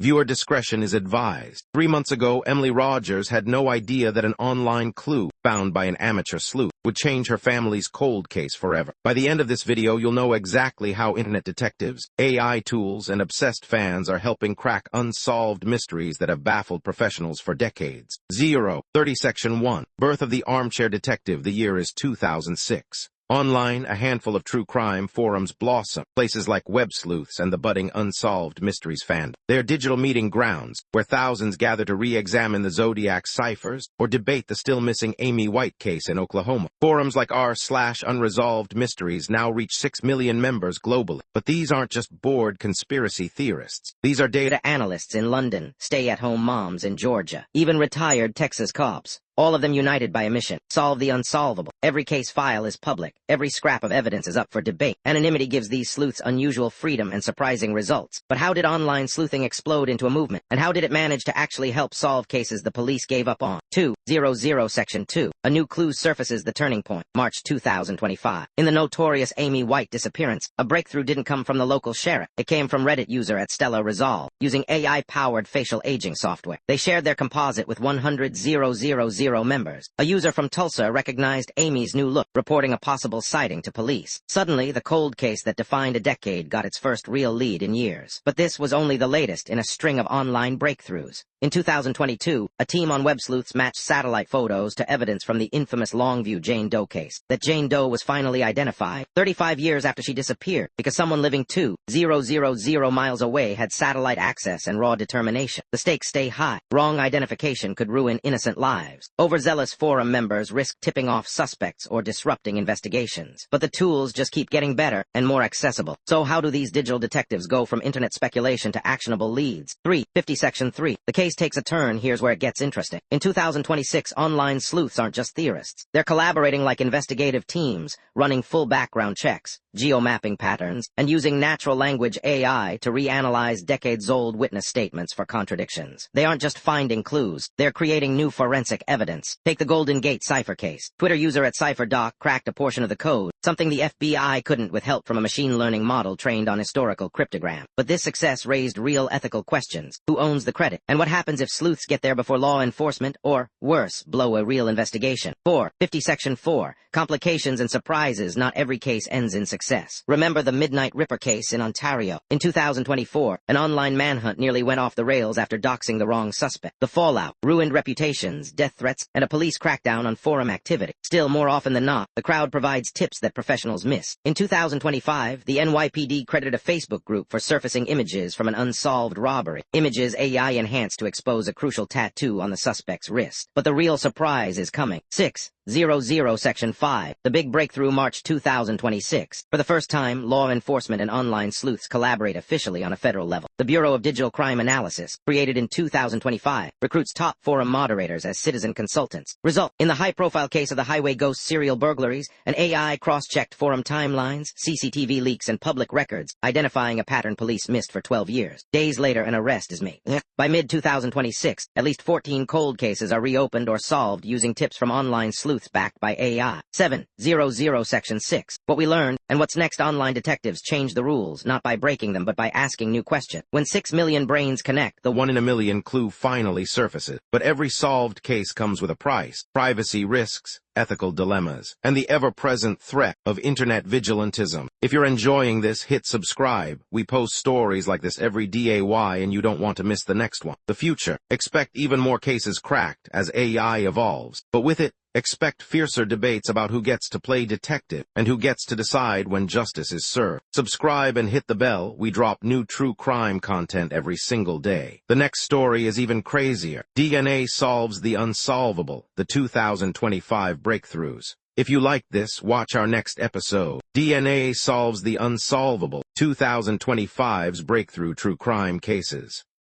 Viewer discretion is advised. 3 months ago, Emily Rodgers had no idea that an online clue found by an amateur sleuth would change her family's cold case forever. By the end of this video, you'll know exactly how internet detectives, AI tools, and obsessed fans are helping crack unsolved mysteries that have baffled professionals for decades. 30 Section 1. Birth of the Armchair Detective. The year is 2006. Online, a handful of true crime forums blossom, places like Web Sleuths and the budding Unsolved Mysteries fandom. They are digital meeting grounds where thousands gather to re-examine the Zodiac ciphers or debate the still-missing Amy White case in Oklahoma. Forums like r/UnresolvedMysteries now reach 6 million members globally. But these aren't just bored conspiracy theorists. These are data analysts in London, stay-at-home moms in Georgia, even retired Texas cops. All of them united by a mission: solve the unsolvable. Every case file is public. Every scrap of evidence is up for debate. Anonymity gives these sleuths unusual freedom and surprising results. But how did online sleuthing explode into a movement? And how did it manage to actually help solve cases the police gave up on? 200 Section 2. A new clue surfaces. The turning point. March 2025. In the notorious Amy White disappearance, a breakthrough didn't come from the local sheriff. It came from Reddit user at Stella Resolve, using AI-powered facial aging software. They shared their composite with 100,000 members. A user from Tulsa recognized Amy's new look, reporting a possible sighting to police. Suddenly, the cold case that defined a decade got its first real lead in years. But this was only the latest in a string of online breakthroughs. In 2022, a team on Web Sleuths matched satellite photos to evidence from the infamous Longview Jane Doe case. That Jane Doe was finally identified 35 years after she disappeared because someone living 2,000 miles away had satellite access and raw determination. The stakes stay high. Wrong identification could ruin innocent lives. Overzealous forum members risk tipping off suspects or disrupting investigations. But the tools just keep getting better and more accessible. So how do these digital detectives go from internet speculation to actionable leads? 50 Section 3. The case takes a turn. Here's where it gets interesting. In 2026, online sleuths aren't just theorists. They're collaborating like investigative teams, running full background checks, geomapping patterns, and using natural language AI to reanalyze decades-old witness statements for contradictions. They aren't just finding clues. They're creating new forensic evidence. Take the Golden Gate cipher case. Twitter user at CypherDoc cracked a portion of the code, something the FBI couldn't with help from a machine learning model trained on historical cryptogram. But this success raised real ethical questions. Who owns the credit? And what happens if sleuths get there before law enforcement, or, worse, blow a real investigation? 50 Section 4. Complications and surprises. Not every case ends in success. Remember the Midnight Ripper case in Ontario. In 2024, an online manhunt nearly went off the rails after doxing the wrong suspect. The fallout: ruined reputations, death threats, and a police crackdown on forum activity. Still, more often than not, the crowd provides tips that professionals miss. In 2025, the NYPD credited a Facebook group for surfacing images from an unsolved robbery. Images AI enhanced to expose a crucial tattoo on the suspect's wrist. But the real surprise is coming. 600 Section 5. The big breakthrough. March 2026. For the first time, law enforcement and online sleuths collaborate officially on a federal level. The Bureau of Digital Crime Analysis, created in 2025, recruits top forum moderators as citizen consultants. Result: in the high-profile case of the Highway Ghost serial burglaries, an AI cross-checked forum timelines, CCTV leaks, and public records, identifying a pattern police missed for 12 years. Days later, an arrest is made. By mid-2026, at least 14 cold cases are reopened or solved using tips from online sleuths backed by AI. 700 Section 6. What we learned, and what's next. Online detectives change the rules, not by breaking them but by asking new questions. When 6 million brains connect, the 1 in a million clue finally surfaces. But every solved case comes with a price: privacy risks, ethical dilemmas, and the ever-present threat of internet vigilantism. If you're enjoying this, hit subscribe. We post stories like this every day and you don't want to miss the next one. The future: expect even more cases cracked as AI evolves. But with it, expect fiercer debates about who gets to play detective and who gets to decide when justice is served. Subscribe and hit the bell. We drop new true crime content every single day. The next story is even crazier. DNA solves the unsolvable. The 2025 breakthroughs. If you like this, watch our next episode. DNA solves the unsolvable. 2025's breakthrough true crime cases.